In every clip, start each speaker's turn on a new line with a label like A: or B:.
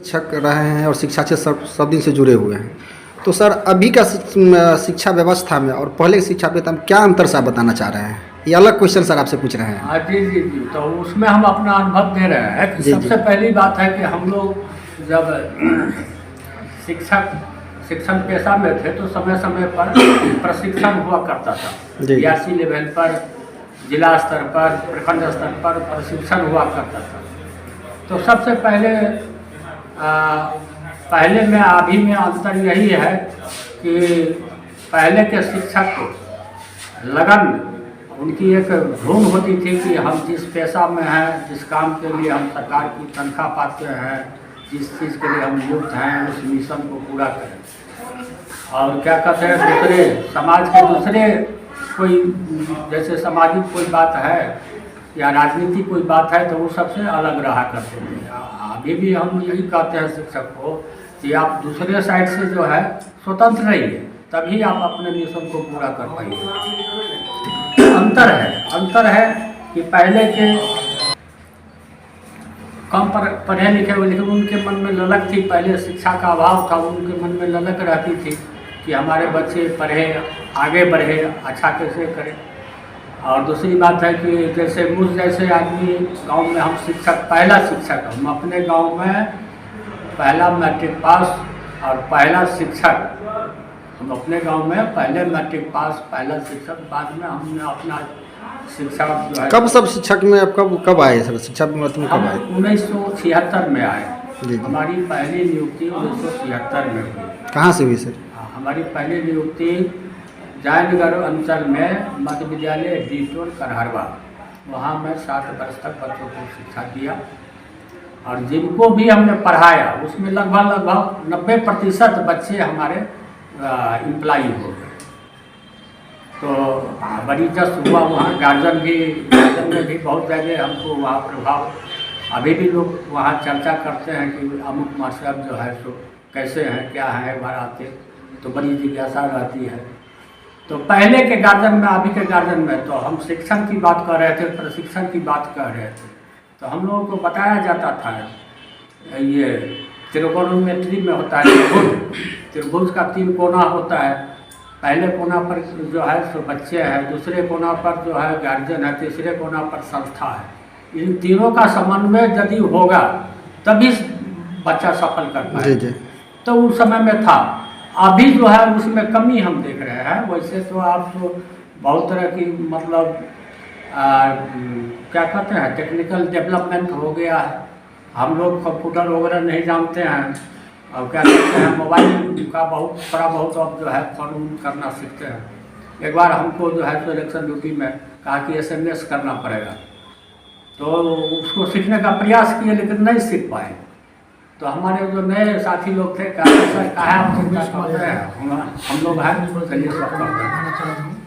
A: शिक्षक रहे हैं और शिक्षा से सब दिन से जुड़े हुए हैं, तो सर अभी का शिक्षा व्यवस्था में और पहले की शिक्षा व्यवस्था में क्या अंतर सर बताना चाह रहे हैं? ये अलग क्वेश्चन सर आपसे पूछ रहे हैं।
B: हाँ जी जी जी, तो उसमें हम अपना अनुभव दे रहे हैं कि
A: जी,
B: सबसे
A: जी।
B: पहली बात है कि हम लोग जब शिक्षण पेशा में थे तो समय समय पर प्रशिक्षण हुआ करता था।
A: जी।
B: BSc लेवल पर, जिला स्तर पर, प्रखंड स्तर पर प्रशिक्षण हुआ करता था। तो सबसे पहले में अभी में अंतर यही है कि पहले के शिक्षक को लगन, उनकी एक धुन होती थी कि हम जिस पेशा में हैं, जिस काम के लिए हम सरकार की तनख्वाह पाते हैं, जिस चीज़ के लिए हम नियुक्त हैं, उस मिशन को पूरा करें। और क्या कहते हैं, दूसरे समाज के दूसरे कोई जैसे सामाजिक कोई बात है या राजनीति कोई बात है तो वो सबसे अलग रहा करते थे। अभी भी हम यही कहते हैं शिक्षक को कि आप दूसरे साइड से जो है स्वतंत्र रहिए, तभी आप अपने मिशन को पूरा कर पाएंगे। अंतर है कि पहले के कम पढ़े लिखे हुए, लेकिन उनके मन में ललक थी, पहले शिक्षा का अभाव था, उनके मन में ललक रहती थी कि हमारे बच्चे पढ़े, आगे बढ़े, अच्छा कैसे करें। और दूसरी बात है कि जैसे मुझ जैसे आदमी गांव में हम पहला शिक्षक, हम अपने गांव में पहला मैट्रिक पास और पहला शिक्षक, हम अपने गांव में पहले मैट्रिक पास पहला शिक्षक, बाद में हमने अपना शिक्षा जो है।
A: कब सब शिक्षक में आप कब आए सर? शिक्षा में कब आए?
B: 1976 में आए।
A: जी, जी।
B: हमारी पहली नियुक्ति 1976 में हुई।
A: कहाँ से हुई सर?
B: हमारी पहली नियुक्ति जयनगर अंचल में मध्य विद्यालय डीटोल करहरवा, वहाँ मैं 60 वर्ष तक बच्चों को शिक्षा दिया और जिनको भी हमने पढ़ाया उसमें लगभग 90% बच्चे हमारे इम्प्लाई हो गए। तो बड़ी जस्ट हुआ वहाँ। गार्जियन में भी बहुत ज़्यादा हमको वहाँ प्रभाव, अभी भी लोग वहाँ चर्चा करते हैं कि अमुक मास्टर जो है सो कैसे हैं, क्या है, बाहर आते तो बड़ी जिज्ञासा रहती है। तो पहले के गार्जियन में, अभी के गार्जियन में तो हम शिक्षण की बात कर रहे थे, प्रशिक्षण की बात कर रहे थे, तो हम लोगों को बताया जाता था ये त्रिकोणोमेट्री में होता है त्रिभुज का 3 कोना होता है। पहले कोना पर जो है सो बच्चे हैं, दूसरे कोना पर जो है गार्जियन है, तीसरे कोना पर संस्था है। इन तीनों का समन्वय यदि होगा तभी बच्चा सफल कर पाएगा। तो उस समय में था। अभी जो है उसमें कमी हम देख रहे हैं। वैसे तो आप तो बहुत तरह की मतलब क्या कहते हैं, टेक्निकल डेवलपमेंट हो गया है। हम लोग कंप्यूटर वगैरह नहीं जानते हैं और क्या कहते हैं, मोबाइल का थोड़ा बहुत अब जो है फॉर्म करना सीखते हैं। एक बार हमको जो है तो इलेक्शन ड्यूटी में कहा कि SMS करना पड़ेगा, तो उसको सीखने का प्रयास किए लेकिन नहीं सीख पाए। तो हमारे जो नए साथी लोग थे कहा आप चिंता करते हैं, हम लोग हैं, चलिए सब करते हैं।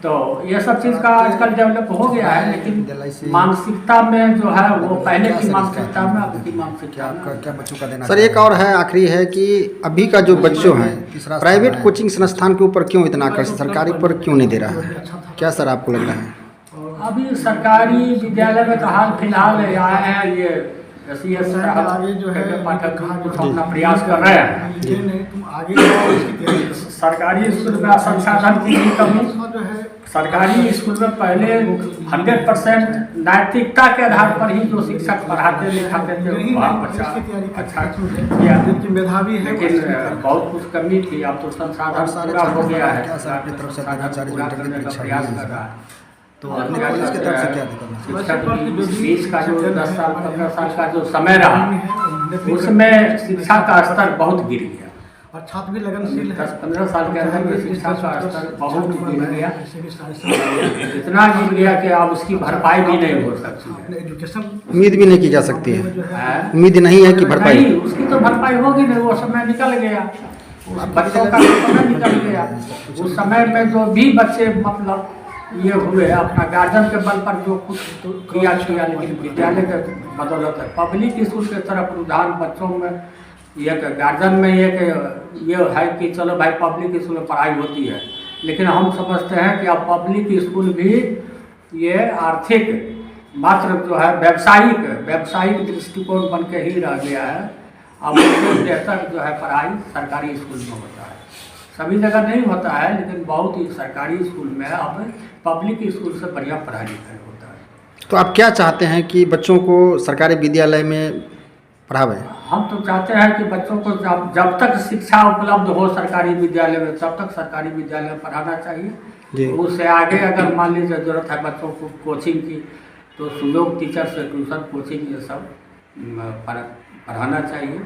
B: तो ये सब चीज़ का आजकल डेवलप हो गया है, लेकिन मानसिकता में जो है वो पहले की मानसिकता में अब की मानसिकता में
A: क्या बच्चों का देना। सर एक और है, आखिरी है कि अभी का जो बच्चों हैं प्राइवेट कोचिंग संस्थान के ऊपर क्यों इतना आकर्षित, सरकारी पर क्यों नहीं दे रहा है? क्या सर आपको लगता है?
B: अभी सरकारी विद्यालय में तो हाल फिलहाल आए हैं ये आगे जो है पाठक अपना प्रयास कर रहे हैं। सरकारी स्कूल में संसाधन की भी कमी। सरकारी स्कूल में पहले 100% नैतिकता के आधार पर ही जो शिक्षक पढ़ाते लिखाते थे वहाँ बच्चा अच्छा किया, मेधावी है, लेकिन बहुत कुछ कमी थी। अब तो संसाधन पूरा हो गया है, पूरा करने का प्रयास कर रहा है। तो इसके तरफ से क्या शिक्षक बीच का जो 10 साल 15 साल का जो समय रहा उसमें शिक्षा का स्तर बहुत गिर गया और छात्र भी लगनशील 10-15 साल के अंदर में शिक्षा का स्तर बहुत गिर गया। इतना गिर गया कि अब उसकी भरपाई भी नहीं हो सकती है,
A: उम्मीद भी नहीं की जा सकती है। उम्मीद नहीं है कि भरपाई,
B: उसकी तो भरपाई होगी नहीं। वो समय निकल गया, बच्चों का समय निकल गया। उस समय में जो भी बच्चे मतलब ये हुए अपना गार्जियन के बल पर जो कुछ किया, लेकिन विद्यालय के बदौलत है। पब्लिक स्कूल के तरफ रुझान बच्चों में ये गार्जियन में ये है कि चलो भाई पब्लिक स्कूल में पढ़ाई होती है, लेकिन हम समझते हैं कि अब पब्लिक स्कूल भी ये आर्थिक मात्र जो है व्यावसायिक दृष्टिकोण बन के ही रह गया है। अब उससे बेहतर जो है पढ़ाई सरकारी स्कूल में होता है। सभी जगह नहीं होता है, लेकिन बहुत ही सरकारी स्कूल में अब पब्लिक स्कूल से बढ़िया पढ़ाई लिखाई होता है।
A: तो आप क्या चाहते हैं कि बच्चों को सरकारी विद्यालय में पढ़ावें?
B: हम तो चाहते हैं कि बच्चों को जब तक शिक्षा उपलब्ध हो सरकारी विद्यालय में, तब तक सरकारी विद्यालय में पढ़ाना चाहिए।
A: जी।
B: उससे आगे अगर मान लीजिए ज़रूरत है बच्चों को कोचिंग की, तो सुयोग टीचर से ट्यूशन कोचिंग ये सब पढ़ाना चाहिए।